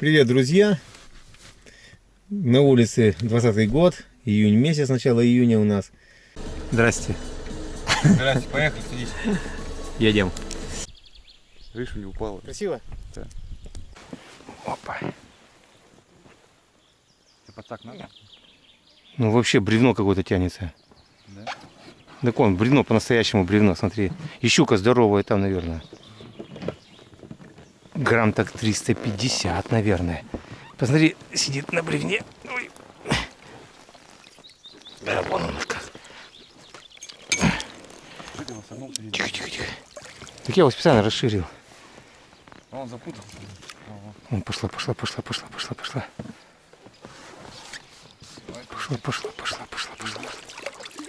Привет, друзья! На улице 20 год, июнь месяц, начало июня у нас. Здрасте. Здрасте, поехали, садись. Едем. Видишь, не упала. Красиво? Да. Опа. Типа так надо? Ну вообще бревно какое-то тянется. Да. Так вон, бревно, по-настоящему бревно, смотри. И щука здоровая там, наверное. Грамм так 350, наверное. Посмотри, сидит на бревне. Ой. Да, вон он как. Тихо, тихо, тихо. Так я его специально расширил. А он запутался. Вон, пошла. Пошла.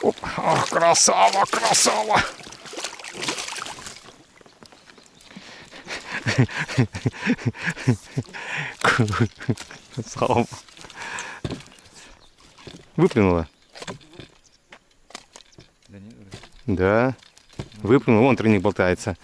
Оп. Ах, красава. Красава. Выплюнула? Да нет, Да. Выплюнула, вон тройник болтается.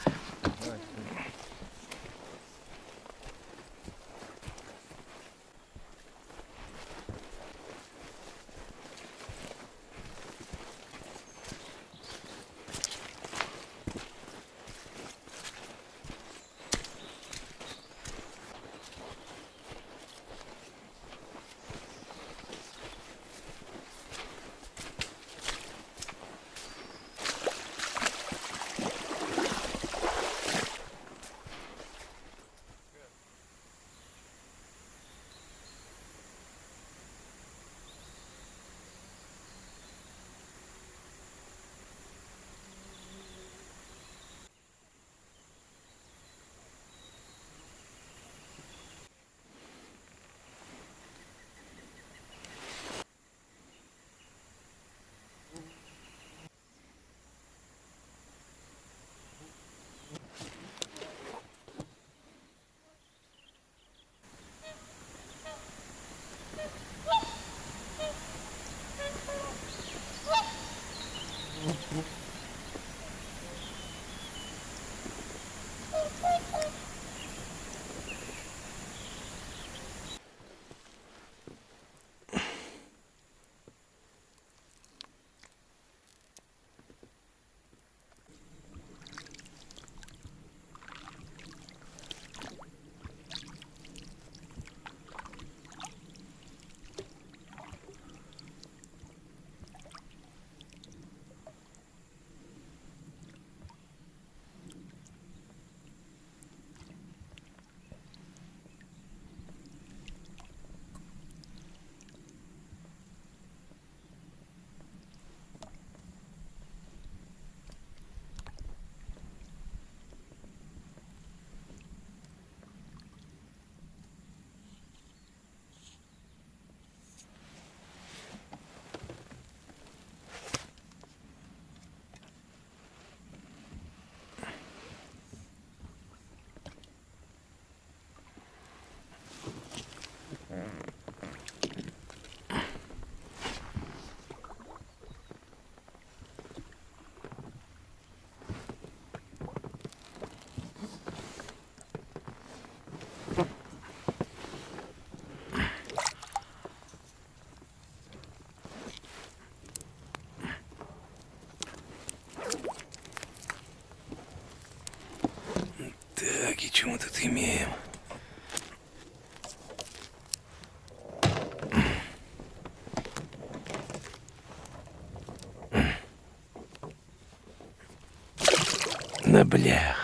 Так, и что мы тут имеем? Да бля.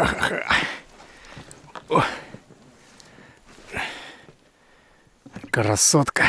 Ха-ха-ха. О. Красотка.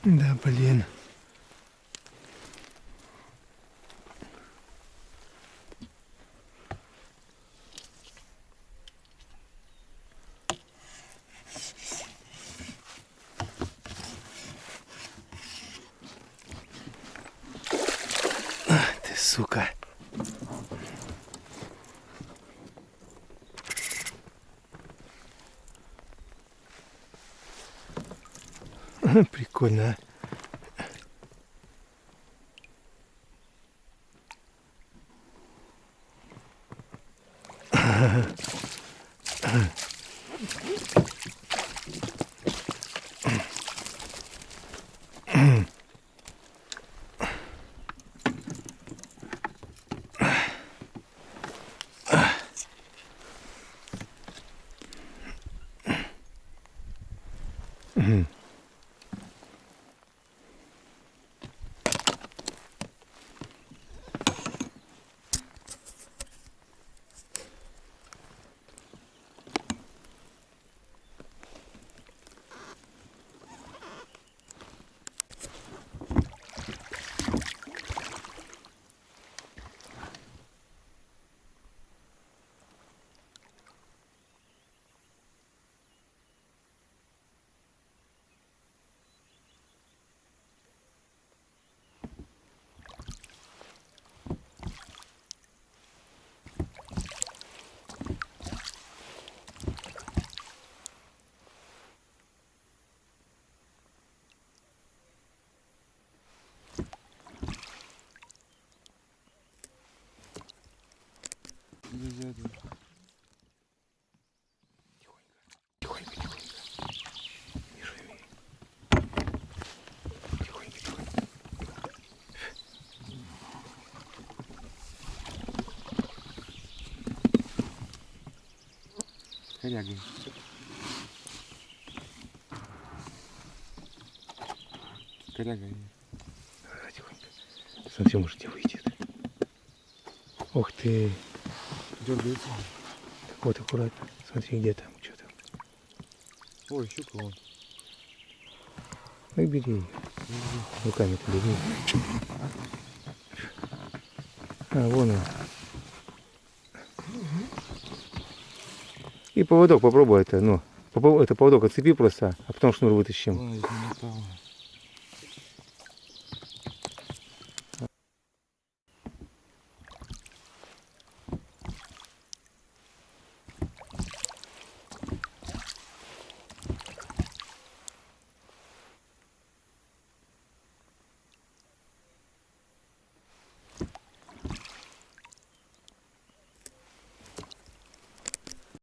Да, блин. Ах ты, сука. Прикольно, а? Корягой. Корягой. Тихонько. Смотри, может, где выйдет. Ух ты. Дергается. Так вот, аккуратно. Смотри, где там, что там. Ой, щука вон. Ну, бери ее. Руками-то бери. А, вон он. И поводок попробуй это, ну. Это поводок отцепи просто, а потом шнур вытащим. Ой, не металл.